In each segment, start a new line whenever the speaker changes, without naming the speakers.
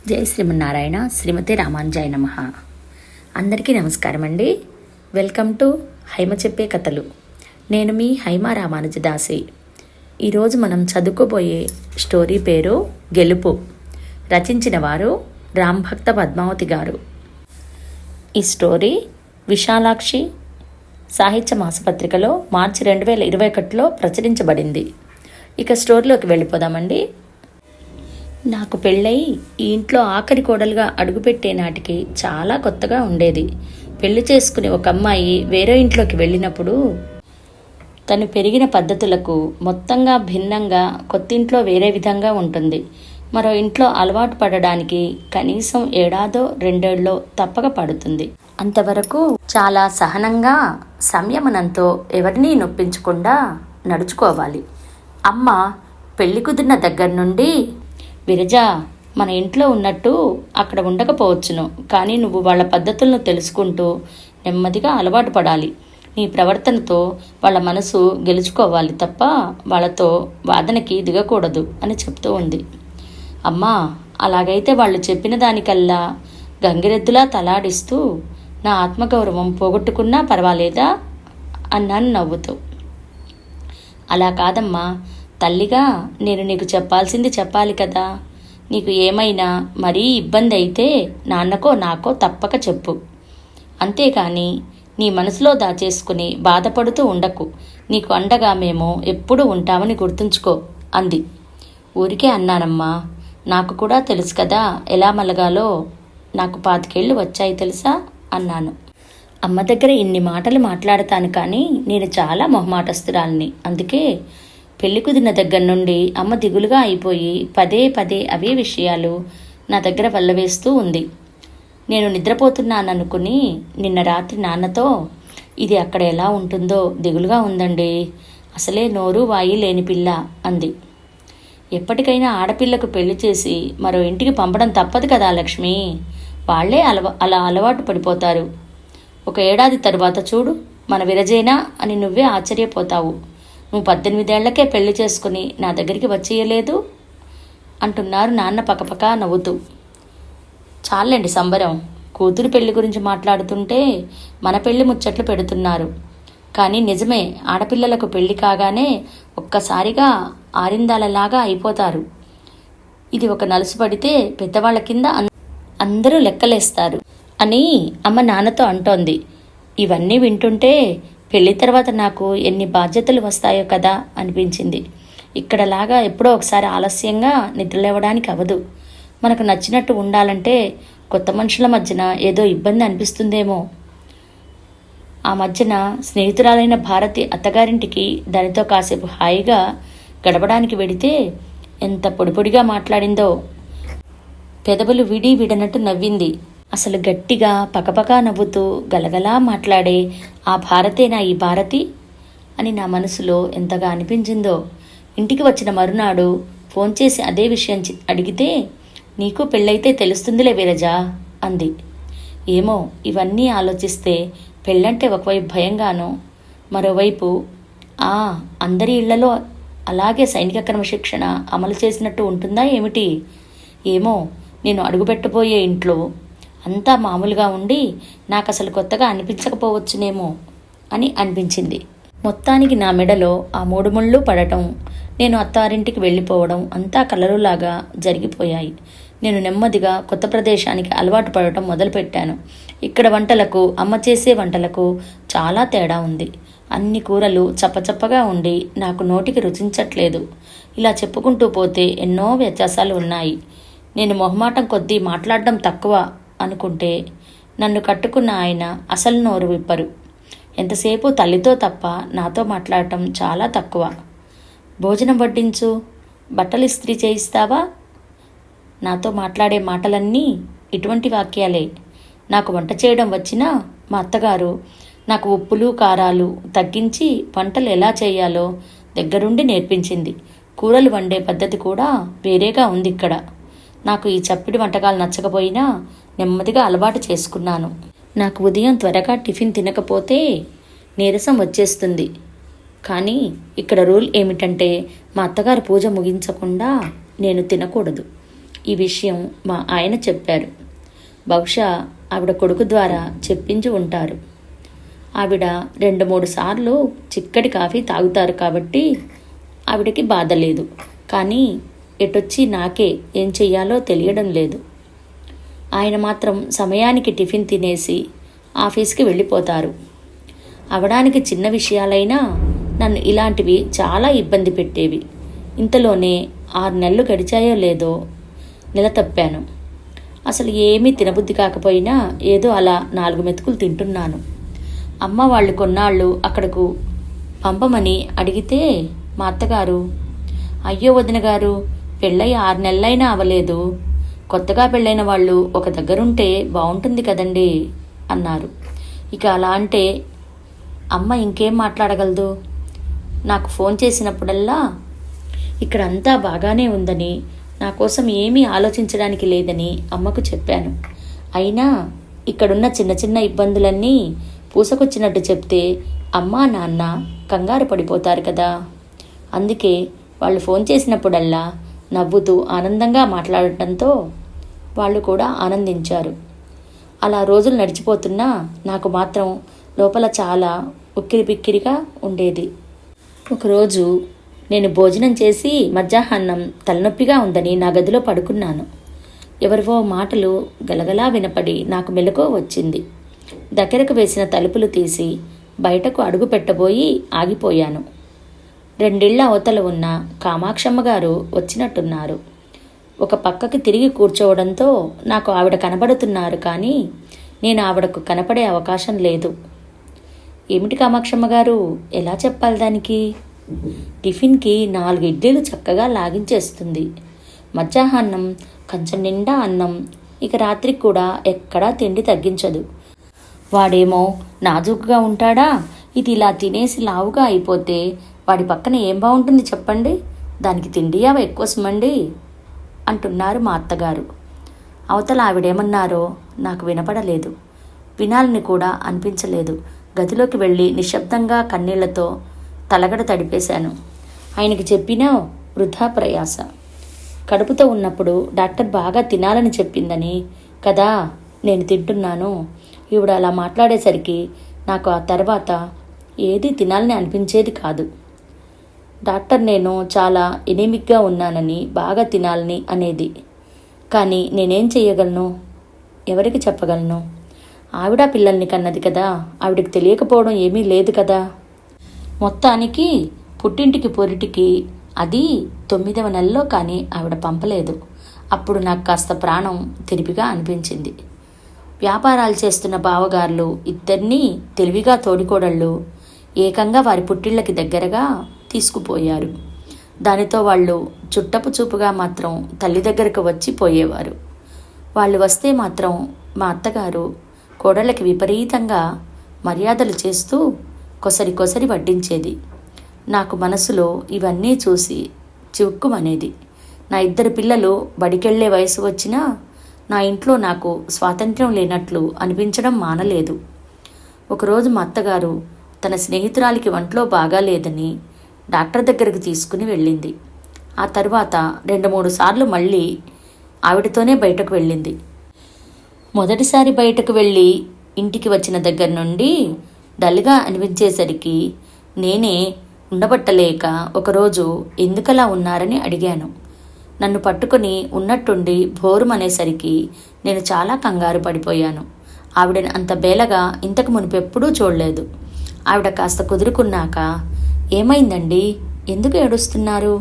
జై శ్రీమన్నారాయణ. శ్రీమతి రామాంజాయ నమః. అందరికీ నమస్కారం అండి. వెల్కమ్ టు హైమ చెప్పే కథలు. నేను మీ హైమ రామానుజదాసి. ఈరోజు మనం చదువుకోబోయే స్టోరీ పేరు గెలుపు. రచించిన వారు రాంభక్త పద్మావతి గారు. ఈ స్టోరీ విశాలాక్షి సాహిత్య మాసపత్రికలో మార్చి 2021లో ప్రచురించబడింది. ఇక స్టోరీలోకి వెళ్ళిపోదామండి. నాకు పెళ్ళై ఈ ఇంట్లో ఆఖరి కోడలుగా అడుగుపెట్టే నాటికి చాలా కొత్తగా ఉండేది. పెళ్లి చేసుకుని ఒక అమ్మాయి వేరే ఇంట్లోకి వెళ్ళినప్పుడు తను పెరిగిన పద్ధతులకు మొత్తంగా భిన్నంగా కొత్తింట్లో వేరే విధంగా ఉంటుంది. మరో ఇంట్లో అలవాటు పడడానికి కనీసం 1-2 ఏళ్లో తప్పక పడుతుంది. అంతవరకు చాలా సహనంగా సంయమనంతో ఎవరినీ నొప్పించకుండా నడుచుకోవాలి. అమ్మ పెళ్లి కుదిరిన దగ్గర నుండి, విరజ, మన ఇంట్లో ఉన్నట్టు అక్కడ ఉండకపోవచ్చును, కానీ నువ్వు వాళ్ళ పద్ధతులను తెలుసుకుంటూ నెమ్మదిగా అలవాటు పడాలి. నీ ప్రవర్తనతో వాళ్ళ మనసు గెలుచుకోవాలి తప్ప వాళ్ళతో వాదనకి దిగకూడదు అని చెప్తూ ఉంది. అమ్మా, అలాగైతే వాళ్ళు చెప్పిన దానికల్లా గంగిరెద్దులా తలాడిస్తూ నా ఆత్మగౌరవం పోగొట్టుకున్నా పర్వాలేదా అన్నాను నవ్వుతూ. అలా కాదమ్మా, తల్లిగా నేను నీకు చెప్పాల్సింది చెప్పాలి కదా. నీకు ఏమైనా మరీ ఇబ్బంది అయితే నాన్నకో నాకో తప్పక చెప్పు. అంతేకాని నీ మనసులో దాచేసుకుని బాధపడుతూ ఉండకు. నీకు అండగా మేము ఎప్పుడూ ఉంటామని గుర్తుంచుకో అంది. ఊరికే అన్నానమ్మా, నాకు కూడా తెలుసు కదా ఎలా మలగాలో. నాకు 25 ఏళ్ళు వచ్చాయి తెలుసా అన్నాను. అమ్మ దగ్గర ఇన్ని మాటలు మాట్లాడతాను, కానీ నేను చాలా మొహమాటస్తురాల్ని. అందుకే పెళ్లి కుదిరిన దగ్గర నుండి అమ్మ దిగులుగా అయిపోయి పదే పదే అవే విషయాలు నా దగ్గర వల్లవేస్తూ ఉంది. నేను నిద్రపోతున్నాననుకుని నిన్న రాత్రి నాన్నతో, ఇది అక్కడ ఎలా ఉంటుందో దిగులుగా ఉందండి, అసలే నోరు వాయి లేని పిల్ల అంది. ఎప్పటికైనా ఆడపిల్లకు పెళ్లి చేసి మరో ఇంటికి పంపడం తప్పదు కదా లక్ష్మి. వాళ్లే అలా అలవాటు పడిపోతారు. 1 ఏడాది తరువాత చూడు, మన విరజేనా అని నువ్వే ఆశ్చర్యపోతావు. నువ్వు 18 ఏళ్లకే పెళ్లి చేసుకుని నా దగ్గరికి వచ్చేయలేదు అంటున్నారు నాన్న పకపక నవ్వుతూ. చాలండి సంబరం. కూతురు పెళ్లి గురించి మాట్లాడుతుంటే మన పెళ్లి ముచ్చట్లు పెడుతున్నారు. కానీ నిజమే, ఆడపిల్లలకు పెళ్లి కాగానే ఒక్కసారిగా ఆరిందాలలాగా అయిపోతారు. ఇది ఒక నలుసు పడితే పెద్దవాళ్ల కింద అందరూ లెక్కలేస్తారు అని అమ్మ నాన్నతో అంటోంది. ఇవన్నీ వింటుంటే పెళ్లి తర్వాత నాకు ఎన్ని బాధ్యతలు వస్తాయో కదా అనిపించింది. ఇక్కడలాగా ఎప్పుడో ఒకసారి ఆలస్యంగా నిద్రలేవడానికి అవదు. మనకు నచ్చినట్టు ఉండాలంటే కొత్త మనుషుల మధ్యన ఏదో ఇబ్బంది అనిపిస్తుందేమో. ఆ మధ్యన స్నేహితురాలైన భారతి అత్తగారింటికి దానితో కాసేపు హాయిగా గడపడానికి వెడితే ఎంత పొడిపొడిగా మాట్లాడిందో. పెదవులు విడనట్టు నవ్వింది. అసలు గట్టిగా పకపక నవ్వుతూ గలగలా మాట్లాడే ఆ భారతేనా ఈ భారతి అని నా మనసులో ఎంతగా అనిపించిందో. ఇంటికి వచ్చిన మరునాడు ఫోన్ చేసి అదే విషయం అడిగితే, నీకు పెళ్ళైతే తెలుస్తుందిలే విరజా అంది. ఏమో, ఇవన్నీ ఆలోచిస్తే పెళ్ళంటే ఒకవైపు భయంగానో, మరోవైపు అందరి ఇళ్లలో అలాగే సైనిక క్రమశిక్షణ అమలు చేసినట్టు ఉంటుందా ఏమిటి? ఏమో, నేను అడుగుపెట్టబోయే ఇంట్లో అంతా మామూలుగా ఉండి నాకు అసలు కొత్తగా అనిపించకపోవచ్చునేమో అని అనిపించింది. మొత్తానికి నా మెడలో ఆ 3 ముళ్ళు పడటం, నేను అత్తారింటికి వెళ్ళిపోవడం అంతా కలరులాగా జరిగిపోయాయి. నేను నెమ్మదిగా కొత్త ప్రదేశానికి అలవాటు పడటం మొదలుపెట్టాను. ఇక్కడ వంటలకు, అమ్మ చేసే వంటలకు చాలా తేడా ఉంది. అన్ని కూరలు చప్పచప్పగా ఉండి నాకు నోటికి రుచించట్లేదు. ఇలా చెప్పుకుంటూ పోతే ఎన్నో వ్యత్యాసాలు ఉన్నాయి. నేను మొహమాటం కొద్దీ మాట్లాడడం తక్కువ అనుకుంటే నన్ను కట్టుకున్న ఆయన అసలు నోరు విప్పరు. ఎంతసేపు తల్లితో తప్ప నాతో మాట్లాడటం చాలా తక్కువ. భోజనం వడ్డించు, బట్టలు ఇస్త్రీ చేయిస్తావా? నాతో మాట్లాడే మాటలన్నీ ఇటువంటి వాక్యాలే. నాకు వంట చేయడం వచ్చినా మా అత్తగారు నాకు ఉప్పులు కారాలు తగ్గించి వంటలు ఎలా చేయాలో దగ్గరుండి నేర్పించింది. కూరలు వండే పద్ధతి కూడా వేరేగా ఉంది ఇక్కడ. నాకు ఈ చప్పిడి వంటకాలు నచ్చకపోయినా నెమ్మదిగా అలవాటు చేసుకున్నాను. నాకు ఉదయం త్వరగా టిఫిన్ తినకపోతే నీరసం వచ్చేస్తుంది. కానీ ఇక్కడ రూల్ ఏమిటంటే మా అత్తగారు పూజ ముగించకుండా నేను తినకూడదు. ఈ విషయం మా ఆయన చెప్పారు. బహుశా ఆవిడ కొడుకు ద్వారా చెప్పించి ఉంటారు. ఆవిడ 2-3 సార్లు చిక్కటి కాఫీ తాగుతారు కాబట్టి ఆవిడకి బాధ లేదు. కానీ ఎటొచ్చి నాకే ఏం చెయ్యాలో తెలియడం లేదు. ఆయన మాత్రం సమయానికి టిఫిన్ తినేసి ఆఫీస్కి వెళ్ళిపోతారు. అవడానికి చిన్న విషయాలైనా నన్ను ఇలాంటివి చాలా ఇబ్బంది పెట్టేవి. ఇంతలోనే 6 నెలలు గడిచాయో లేదో నెల తప్పాను. అసలు ఏమీ తినబుద్ధి కాకపోయినా ఏదో అలా 4 మెతుకులు తింటున్నాను. అమ్మ వాళ్ళు కొన్నాళ్ళు అక్కడకు పంపమని అడిగితే మా అత్తగారు, అయ్యో వదిన గారు, పెళ్ళై 6 నెలలైనా అవ్వలేదు, కొత్తగా పెళ్ళైన వాళ్ళు ఒక దగ్గరుంటే బాగుంటుంది కదండి అన్నారు. ఇక అలా అంటే అమ్మ ఇంకేం మాట్లాడగలదు. నాకు ఫోన్ చేసినప్పుడల్లా ఇక్కడంతా బాగానే ఉందని, నా కోసం ఏమీ ఆలోచించడానికి లేదని అమ్మకు చెప్పాను. అయినా ఇక్కడున్న చిన్న చిన్న ఇబ్బందులన్నీ పూసకొచ్చినట్టు చెప్తే అమ్మా నాన్న కంగారు పడిపోతారు కదా. అందుకే వాళ్ళు ఫోన్ చేసినప్పుడల్లా నవ్వుతూ ఆనందంగా మాట్లాడటంతో వాళ్ళు కూడా ఆనందించారు. అలా రోజులు నడిచిపోతున్నా నాకు మాత్రం లోపల చాలా ఉక్కిరిబిక్కిరిగా ఉండేది. ఒకరోజు నేను భోజనం చేసి మధ్యాహ్నం తలనొప్పిగా ఉందని నా గదిలో పడుకున్నాను. ఎవరివో మాటలు గలగలా వినపడి నాకు మెలకువ వచ్చింది. దగ్గరకు వేసిన తలుపులు తీసి బయటకు అడుగు పెట్టబోయి ఆగిపోయాను. 2 ఇళ్ల అవతల ఉన్న కామాక్షమ్మ గారు వచ్చినట్టున్నారు. ఒక పక్కకి తిరిగి కూర్చోవడంతో నాకు ఆవిడ కనబడుతున్నారు, కానీ నేను ఆవిడకు కనపడే అవకాశం లేదు. ఏమిటి కామాక్షమ్మ గారు, ఎలా చెప్పాలి దానికి? టిఫిన్కి 4 ఇడ్లీలు చక్కగా లాగించేస్తుంది. మధ్యాహ్నం కంచం నిండా అన్నం. ఇక రాత్రికి కూడా ఎక్కడా తిండి తగ్గించదు. వాడేమో నాజూకుగా ఉంటాడా, ఇది ఇలా తినేసి లావుగా అయిపోతే వాడి పక్కన ఏం బాగుంటుంది చెప్పండి, దానికి తిండియా ఎక్కువ సుమండి అంటున్నారు మా అత్తగారు. అవతల ఆవిడేమన్నారో నాకు వినపడలేదు, వినాలని కూడా అనిపించలేదు. గదిలోకి వెళ్ళి నిశ్శబ్దంగా కన్నీళ్లతో తలగడ తడిపేశాను. ఆయనకి చెప్పినా వృధా ప్రయాస. కడుపుతో ఉన్నప్పుడు డాక్టర్ బాగా తినాలని చెప్పిందని కదా నేను తింటున్నాను. ఈవిడ అలా మాట్లాడేసరికి నాకు ఆ తర్వాత ఏది తినాలని అనిపించేది కాదు. డాక్టర్ నేను చాలా ఎనీమిక్గా ఉన్నానని బాగా తినాలని అనేది. కానీ నేనేం చెయ్యగలను, ఎవరికి చెప్పగలను? ఆవిడ పిల్లల్ని కన్నది కదా, ఆవిడకి తెలియకపోవడం ఏమీ లేదు కదా. మొత్తానికి పుట్టింటికి పొరిటికి అది 9వ నెలలో కానీ ఆవిడ పంపలేదు. అప్పుడు నాకు కాస్త ప్రాణం తెరిపిగా అనిపించింది. వ్యాపారాలు చేస్తున్న బావగారులు ఇద్దరినీ తెలివిగా తోడికోడళ్ళు ఏకంగా వారి పుట్టిళ్ళకి దగ్గరగా తీసుకుపోయారు. దానితో వాళ్ళు చుట్టపు చూపుగా మాత్రం తల్లి దగ్గరకు వచ్చి పోయేవారు. వాళ్ళు వస్తే మాత్రం మా అత్తగారు కోడళ్ళకి విపరీతంగా మర్యాదలు చేస్తూ కొసరి వడ్డించేది. నాకు మనసులో ఇవన్నీ చూసి చివుక్కుమనేది. నా 2 పిల్లలు బడికెళ్లే వయసు వచ్చినా నా ఇంట్లో నాకు స్వాతంత్ర్యం లేనట్లు అనిపించడం మానలేదు. ఒకరోజు మా అత్తగారు తన స్నేహితురాలికి ఒంట్లో బాగాలేదని డాక్టర్ దగ్గరికి తీసుకుని వెళ్ళింది. ఆ తర్వాత 2-3 సార్లు మళ్ళీ ఆవిడతోనే బయటకు వెళ్ళింది. మొదటిసారి బయటకు వెళ్ళి ఇంటికి వచ్చిన దగ్గర నుండి డల్గా అనిపించేసరికి నేనే ఉండబట్టలేక ఒకరోజు ఎందుకలా ఉన్నారని అడిగాను. నన్ను పట్టుకుని ఉన్నట్టుండి భోరుమనేసరికి నేను చాలా కంగారు పడిపోయాను. ఆవిడని అంత బేలగా ఇంతకు మునిపెప్పుడూ చూడలేదు. ఆవిడ కాస్త కుదురుకున్నాక, ఏమైందండి, ఎందుకు ఏడుస్తున్నారు?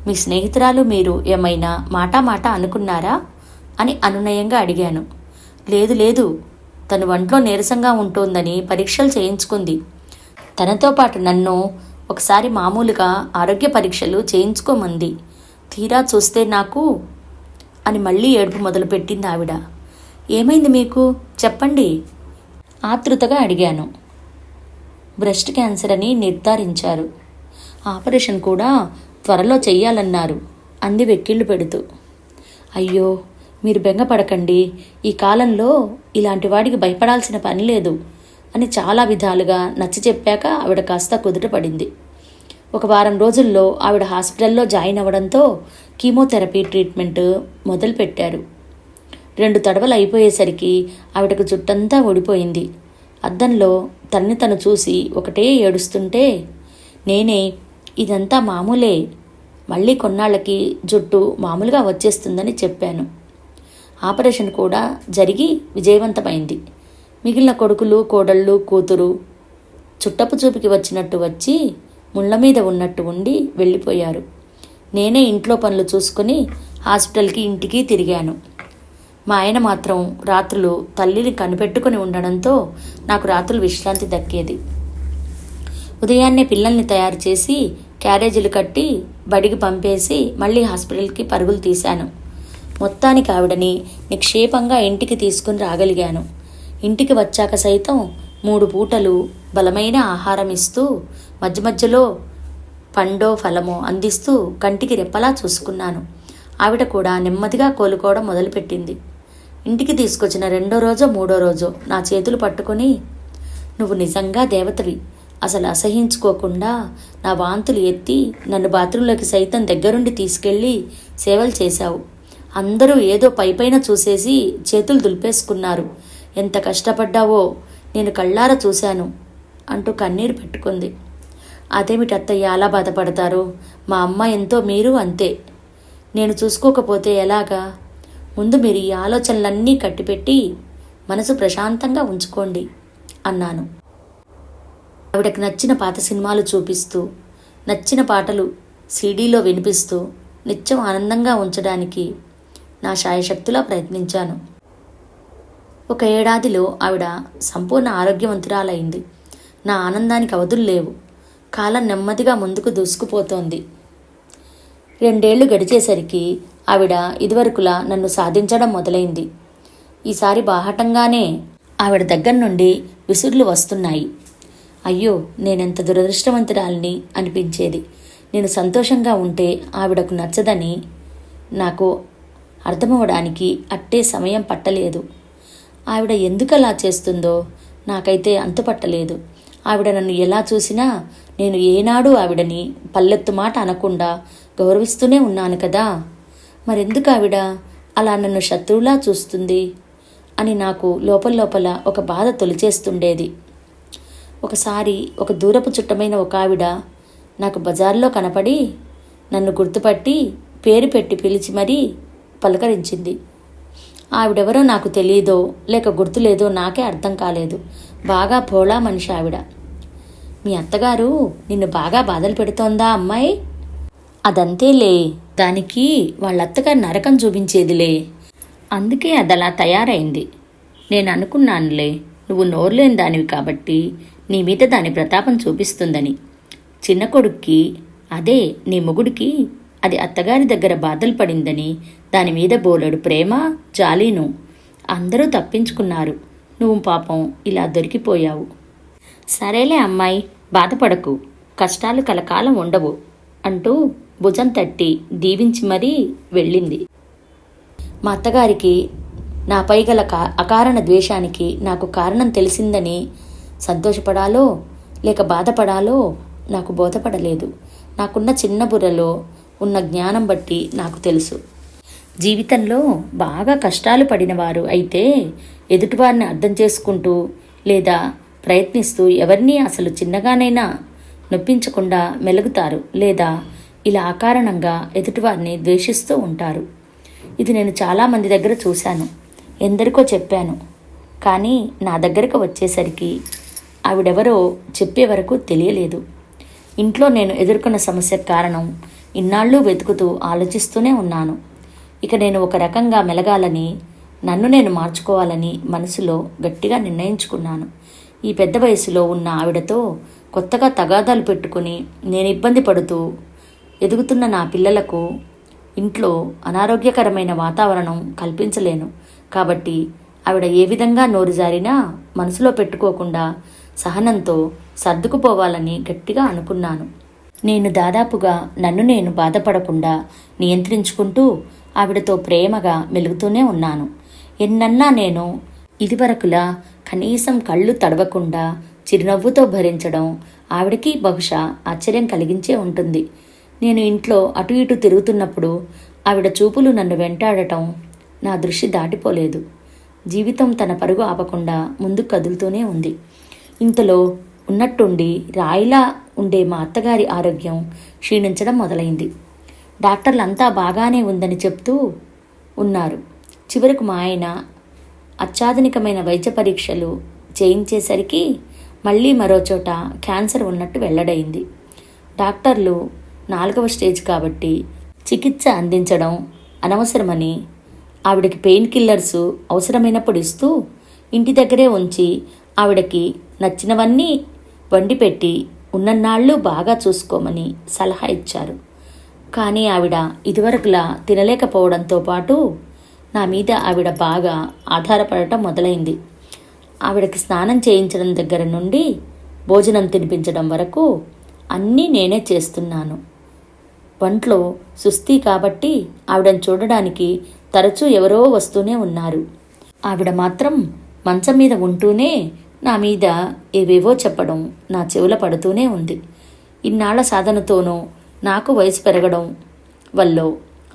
మీ స్నేహితురాలు మీరు ఏమైనా మాట అనుకున్నారా అని అనునయంగా అడిగాను. లేదు, తను ఒంట్లో నీరసంగా ఉంటోందని పరీక్షలు చేయించుకుంది. తనతో పాటు నన్ను ఒకసారి మామూలుగా ఆరోగ్య పరీక్షలు చేయించుకోమంది. తీరా చూస్తే నాకు అని మళ్ళీ ఏడుపు మొదలుపెట్టింది ఆవిడ. ఏమైంది మీకు, చెప్పండి ఆతృతగా అడిగాను. బ్రెస్ట్ క్యాన్సర్ అని నిర్ధారించారు. ఆపరేషన్ కూడా త్వరలో చెయ్యాలన్నారు అంది వెక్కిళ్ళు పెడుతూ. అయ్యో, మీరు బెంగపడకండి, ఈ కాలంలో ఇలాంటి వాడికి భయపడాల్సిన పని లేదు అని చాలా విధాలుగా నచ్చ చెప్పాక ఆవిడ కాస్త కుదుటపడింది. ఒక వారం రోజుల్లో ఆవిడ హాస్పిటల్లో జాయిన్ అవ్వడంతో కీమోథెరపీ ట్రీట్మెంట్ మొదలుపెట్టారు. 2 తడవలు అయిపోయేసరికి ఆవిడకు జుట్టంతా ఊడిపోయింది. అద్దంలో తనని తను చూసి ఒకటే ఏడుస్తుంటే నేనే, ఇదంతా మామూలే, మళ్ళీ కొన్నాళ్ళకి జుట్టు మామూలుగా వచ్చేస్తుందని చెప్పాను. ఆపరేషన్ కూడా జరిగి విజయవంతమైంది. మిగిలిన కొడుకులు, కోడళ్ళు, కూతురు చుట్టపు చూపుకి వచ్చినట్టు వచ్చి ముళ్ళ మీద ఉన్నట్టు ఉండి వెళ్ళిపోయారు. నేనే ఇంట్లో పనులు చూసుకుని హాస్పిటల్కి ఇంటికి తిరిగాను. మా ఆయన మాత్రం రాత్రులు తల్లిని కనిపెట్టుకుని ఉండడంతో నాకు రాత్రులు విశ్రాంతి దక్కేది. ఉదయాన్నే పిల్లల్ని తయారు చేసి క్యారేజీలు కట్టి బడికి పంపేసి మళ్ళీ హాస్పిటల్కి పరుగులు తీశాను. మొత్తానికి ఆవిడని నిక్షేపంగా ఇంటికి తీసుకుని రాగలిగాను. ఇంటికి వచ్చాక సైతం 3 పూటలు బలమైన ఆహారం ఇస్తూ మధ్య మధ్యలో పండో ఫలమో అందిస్తూ కంటికి రెప్పలా చూసుకున్నాను. ఆవిడ కూడా నెమ్మదిగా కోలుకోవడం మొదలుపెట్టింది. ఇంటికి తీసుకొచ్చిన 2వ రోజో 3వ రోజో నా చేతులు పట్టుకొని, నువ్వు నిజంగా దేవతవి, అసలు అసహించుకోకుండా నా వాంతులు ఎత్తి నన్ను బాత్రూంలోకి సైతం దగ్గరుండి తీసుకెళ్ళి సేవలు చేశావు. అందరూ ఏదో పైపైన చూసేసి చేతులు దులిపేసుకున్నారు. ఎంత కష్టపడ్డావో నేను కళ్ళారా చూశాను అంటూ కన్నీరు పెట్టుకుంది. అదేమిటి అత్తయ్య అలా బాధపడతారు? మా అమ్మ ఎంతో, మీరు అంతే. నేను చూసుకోకపోతే ఎలాగా? ముందు మీరు ఈ ఆలోచనలన్నీ కట్టిపెట్టి మనసు ప్రశాంతంగా ఉంచుకోండి అన్నాను. ఆవిడకు నచ్చిన పాత సినిమాలు చూపిస్తూ, నచ్చిన పాటలు సీడీలో వినిపిస్తూ నిత్యం ఆనందంగా ఉంచడానికి నా శాయశక్తులా ప్రయత్నించాను. 1 ఏడాదిలో ఆవిడ సంపూర్ణ ఆరోగ్యవంతురాలైంది. నా ఆనందానికి అవధులు లేవు. కాలం నెమ్మదిగా ముందుకు దూసుకుపోతోంది. 2 ఏళ్లు గడిచేసరికి ఆవిడ ఇదివరకులా నన్ను సాధించడం మొదలైంది. ఈసారి బాహటంగానే ఆవిడ దగ్గర నుండి విసురులు వస్తున్నాయి. అయ్యో, నేనెంత దురదృష్టవంతురాలిని అనిపించేది. నేను సంతోషంగా ఉంటే ఆవిడకు నచ్చదని నాకు అర్థమవడానికి అట్టే సమయం పట్టలేదు. ఆవిడ ఎందుకలా చేస్తుందో నాకైతే అంతుపట్టలేదు. ఆవిడ నన్ను ఎలా చూసినా నేను ఏనాడు ఆవిడని పల్లెత్తు మాట అనకుండా గౌరవిస్తూనే ఉన్నాను కదా. మరెందుకు ఆవిడ అలా నన్ను శత్రువులా చూస్తుంది అని నాకు లోపల ఒక బాధ తొలిచేస్తుండేది. ఒకసారి ఒక దూరపు చుట్టమైన ఒక ఆవిడ నాకు బజార్లో కనపడి నన్ను గుర్తుపట్టి పేరు పెట్టి పిలిచి మరీ పలకరించింది. ఆవిడెవరో నాకు తెలియదో లేక గుర్తులేదో నాకే అర్థం కాలేదు. బాగా భోళా మనిషి ఆవిడ. మీ అత్తగారు నిన్ను బాగా బాధలు పెడుతోందా అమ్మాయి? అదంతేలే, దానికి వాళ్ళ అత్తగారు నరకం చూపించేదిలే, అందుకే అదలా తయారైంది. నేను అనుకున్నానులే, నువ్వు నోరులేని దానివి కాబట్టి నీ మీద దాని ప్రతాపం చూపిస్తుందని. చిన్న కొడుక్కి, అదే నీ మొగుడికి అది అత్తగారి దగ్గర బాధలు పడిందని దాని మీద బోలెడు ప్రేమ, జాలీను. అందరూ తప్పించుకున్నారు, నువ్వు పాపం ఇలా దొరికిపోయావు. సరేలే అమ్మాయి, బాధపడకు, కష్టాలు కలకాలం ఉండవు అంటూ భుజం తట్టి దీవించి మరీ వెళ్ళింది. మా అత్తగారికి నాపై గల అకారణ ద్వేషానికి నాకు కారణం తెలిసిందని సంతోషపడాలో లేక బాధపడాలో నాకు బోధపడలేదు. నాకున్న చిన్న బుర్రలో ఉన్న జ్ఞానం బట్టి నాకు తెలుసు. జీవితంలో బాగా కష్టాలు పడినవారు అయితే ఎదుటివారిని అర్థం చేసుకుంటూ లేదా ప్రయత్నిస్తూ ఎవరినీ అసలు చిన్నగానైనా నొప్పించకుండా మెలుగుతారు, లేదా ఇలా అకారణంగా ఎదుటివారిని ద్వేషిస్తూ ఉంటారు. ఇది నేను చాలామంది దగ్గర చూశాను, ఎందరికో చెప్పాను. కానీ నా దగ్గరకు వచ్చేసరికి ఆవిడెవరో చెప్పే వరకు తెలియలేదు. ఇంట్లో నేను ఎదుర్కొన్న సమస్యకు కారణం ఇన్నాళ్ళు వెతుకుతూ ఆలోచిస్తూనే ఉన్నాను. ఇక నేను ఒక రకంగా మెలగాలని, నన్ను నేను మార్చుకోవాలని మనసులో గట్టిగా నిర్ణయించుకున్నాను. ఈ పెద్ద వయసులో ఉన్న ఆవిడతో కొత్తగా తగాదాలు పెట్టుకుని నేను ఇబ్బంది పడుతూ ఎదుగుతున్న నా పిల్లలకు ఇంట్లో అనారోగ్యకరమైన వాతావరణం కల్పించలేను. కాబట్టి ఆవిడ ఏ విధంగా నోరు జారినా మనసులో పెట్టుకోకుండా సహనంతో సర్దుకుపోవాలని గట్టిగా అనుకున్నాను. నేను దాదాపుగా నన్ను నేను బాధపడకుండా నియంత్రించుకుంటూ ఆవిడతో ప్రేమగా మెలుగుతూనే ఉన్నాను. ఎన్నన్నా నేను ఇదివరకులా కనీసం కళ్ళు తడవకుండా చిరునవ్వుతో భరించడం ఆవిడకి బహుశా ఆశ్చర్యం కలిగించే ఉంటుంది. నేను ఇంట్లో అటు ఇటు తిరుగుతున్నప్పుడు ఆవిడ చూపులు నన్ను వెంటాడటం నా దృష్టి దాటిపోలేదు. జీవితం తన పరుగు ఆపకుండా ముందుకు కదులుతూనే ఉంది. ఇంతలో ఉన్నట్టుండి రాయిలా ఉండే మా అత్తగారి ఆరోగ్యం క్షీణించడం మొదలైంది. డాక్టర్లంతా బాగానే ఉందని చెప్తూ ఉన్నారు. చివరకు మా ఆయన అత్యాధునికమైన వైద్య పరీక్షలు చేయించేసరికి మళ్ళీ మరోచోట క్యాన్సర్ ఉన్నట్టు వెల్లడైంది. డాక్టర్లు 4వ స్టేజ్ కాబట్టి చికిత్స అందించడం అనవసరమని ఆవిడకి పెయిన్ కిల్లర్స్ అవసరమైనప్పుడు ఇస్తూ ఇంటి దగ్గరే ఉంచి ఆవిడకి నచ్చినవన్నీ వండి పెట్టి ఉన్నన్నాళ్ళు బాగా చూసుకోమని సలహా ఇచ్చారు. కానీ ఆవిడ ఇదివరకులా తినలేకపోవడంతో పాటు నా మీద ఆవిడ బాగా ఆధారపడటం మొదలైంది. ఆవిడకి స్నానం చేయించడం దగ్గర నుండి భోజనం తినిపించడం వరకు అన్నీ నేనే చేస్తున్నాను. వంట్లో సుస్థి కాబట్టి ఆవిడని చూడడానికి తరచూ ఎవరో వస్తూనే ఉన్నారు. ఆవిడ మాత్రం మంచం మీద ఉంటూనే నా మీద ఏవేవో చెప్పడం నా చెవుల పడుతూనే ఉంది. ఇన్నాళ్ల సాధనతోనూ నాకు వయసు పెరగడం వల్ల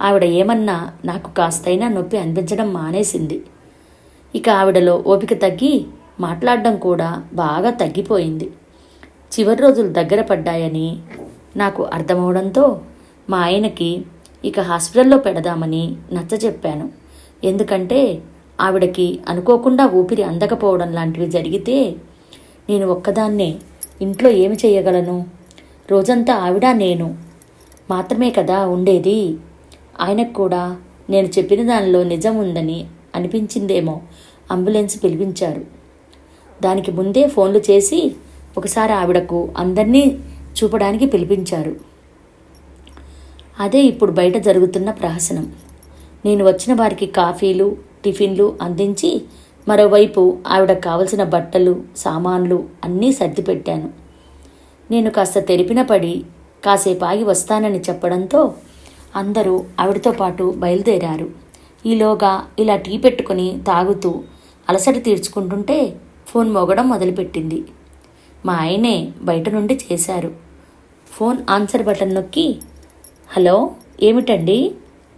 ఆవిడ ఏమన్నా నాకు కాస్తైనా నొప్పి అనిపించడం మానేసింది. ఇక ఆవిడలో ఓపిక తగ్గి మాట్లాడడం కూడా బాగా తగ్గిపోయింది. చివరి రోజులు దగ్గర పడ్డాయని నాకు అర్థమవడంతో మా ఆయనకి ఇక హాస్పిటల్లో పెడదామని నచ్చజెప్పాను. ఎందుకంటే ఆవిడకి అనుకోకుండా ఊపిరి అందకపోవడం లాంటివి జరిగితే నేను ఒక్కదాన్నే ఇంట్లో ఏమి చేయగలను? రోజంతా ఆవిడ నేను మాత్రమే కదా ఉండేది. ఆయనకు కూడా నేను చెప్పిన దానిలో నిజం ఉందని అనిపించిందేమో అంబులెన్స్ పిలిపించారు. దానికి ముందే ఫోన్లు చేసి ఒకసారి ఆవిడకు అందరినీ చూపడానికి పిలిపించారు. అదే ఇప్పుడు బయట జరుగుతున్న ప్రహసనం. నేను వచ్చిన వారికి కాఫీలు టిఫిన్లు అందించి మరోవైపు ఆవిడకు కావలసిన బట్టలు సామాన్లు అన్నీ సర్దిపెట్టాను. నేను కాస్త తెరిపిన పడి కాసేపు ఆగి వస్తానని చెప్పడంతో అందరూ ఆవిడతో పాటు బయలుదేరారు. ఈలోగా ఇలా టీ పెట్టుకుని తాగుతూ అలసట తీర్చుకుంటుంటే ఫోన్ మోగడం మొదలుపెట్టింది. మా ఆయనే బయట నుండి చేశారు. ఫోన్ ఆన్సర్ బటన్ నొక్కి, హలో, ఏమిటండి,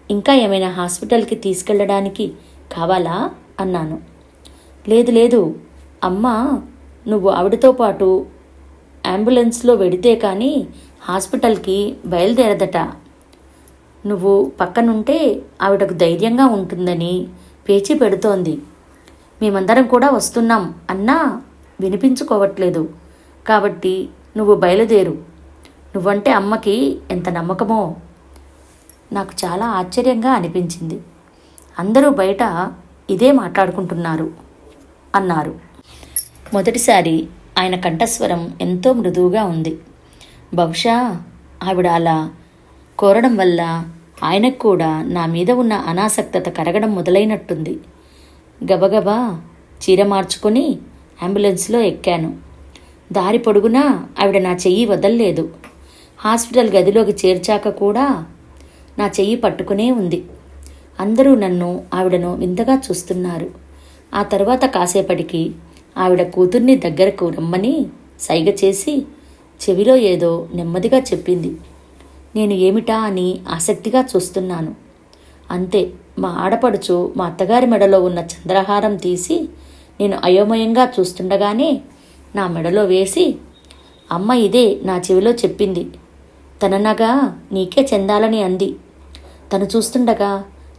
ఇంకా ఏమైనా హాస్పిటల్కి తీసుకెళ్ళడానికి కావాలా అన్నాను. లేదు లేదు, అమ్మ నువ్వు ఆవిడతో పాటు అంబులెన్స్లో వెడితే కానీ హాస్పిటల్కి బయలుదేరదట. నువ్వు పక్కనుంటే ఆవిడకు ధైర్యంగా ఉంటుందని పేచీ పెడుతోంది. మేమందరం కూడా వస్తున్నాం అన్నా వినిపించుకోవట్లేదు. కాబట్టి నువ్వు బయలుదేరు. నువ్వంటే అమ్మకి ఎంత నమ్మకమో. నాకు చాలా ఆశ్చర్యంగా అనిపించింది. అందరూ బయట ఇదే మాట్లాడుకుంటున్నారు అన్నారు. మొదటిసారి ఆయన కంఠస్వరం ఎంతో మృదువుగా ఉంది. బహుశా ఆవిడ అలా కోరడం వల్ల ఆయనకు కూడా నా మీద ఉన్న అనాసక్తత కరగడం మొదలైనట్టుంది. గబగబా చీర మార్చుకొని అంబులెన్స్లో ఎక్కాను. దారి పొడుగునా ఆవిడ నా చెయ్యి వదల్లేదు. హాస్పిటల్ గదిలోకి చేర్చాక కూడా నా చెయ్యి పట్టుకునే ఉంది. అందరూ నన్ను ఆవిడను వింతగా చూస్తున్నారు. ఆ తర్వాత కాసేపటికి ఆవిడ కూతుర్ని దగ్గరకు రమ్మని సైగ చేసి చెవిలో ఏదో నెమ్మదిగా చెప్పింది. నేను ఏమిటా అని ఆసక్తిగా చూస్తున్నాను. అంతే, మా ఆడపడుచు మా అత్తగారి మెడలో ఉన్న చంద్రహారం తీసి నేను అయోమయంగా చూస్తుండగానే నా మెడలో వేసి, అమ్మ ఇదే నా చెవిలో చెప్పింది. తన నగ నీకే చెందాలని అంది. తను చూస్తుండగా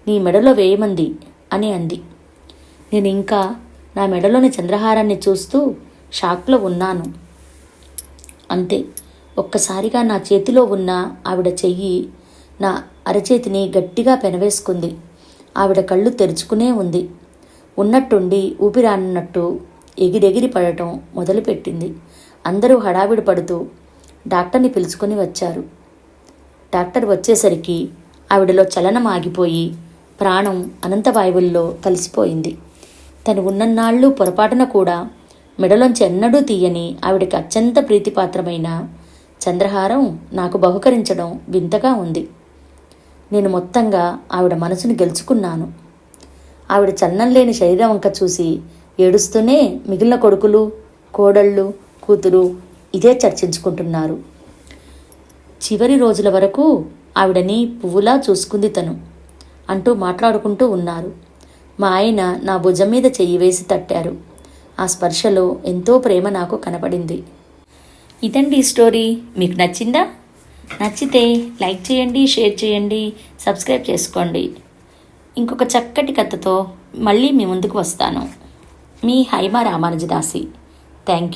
నీ మెడలో వేయమంది అని అంది. నేను ఇంకా నా మెడలోని చంద్రహారాన్ని చూస్తూ షాక్లో ఉన్నాను. అంతే, ఒక్కసారిగా నా చేతిలో ఉన్న ఆవిడ చెయ్యి నా అరచేతిని గట్టిగా పెనవేసుకుంది. ఆవిడ కళ్ళు తెరుచుకునే ఉంది. ఉన్నట్టుండి ఊపిరానన్నట్టు ఎగిరెగిరి పడటం మొదలుపెట్టింది. అందరూ హడావిడి పడుతూ డాక్టర్ని పిలుచుకొని వచ్చారు. డాక్టర్ వచ్చేసరికి ఆవిడలో చలనం ఆగిపోయి ప్రాణం అనంతవాయువుల్లో కలిసిపోయింది. తను ఉన్నన్నాళ్ళు పొరపాటున కూడా మెడలోంచి ఎన్నడూ తీయని ఆవిడకి అత్యంత ప్రీతిపాత్రమైన చంద్రహారం నాకు బహుకరించడం వింతగా ఉంది. నేను మొత్తంగా ఆవిడ మనసుని గెలుచుకున్నాను. ఆవిడ చలనం లేని శరీరం వంక చూసి ఏడుస్తూనే మిగిలిన కొడుకులు కోడళ్ళు కూతురు ఇదే చర్చించుకుంటున్నారు. చివరి రోజుల వరకు ఆవిడని పువ్వులా చూసుకుంది తను అంటూ మాట్లాడుకుంటూ ఉన్నారు. మా ఆయన నా భుజం మీద చెయ్యి వేసి తట్టారు. ఆ స్పర్శలో ఎంతో ప్రేమ నాకు కనపడింది. ఇదండి ఈ స్టోరీ. మీకు నచ్చిందా? నచ్చితే లైక్ చేయండి, షేర్ చేయండి, సబ్స్క్రైబ్ చేసుకోండి. ఇంకొక చక్కటి కథతో మళ్ళీ మీ ముందుకు వస్తాను. మీ హైమ రామానుజదాసి. Thank you.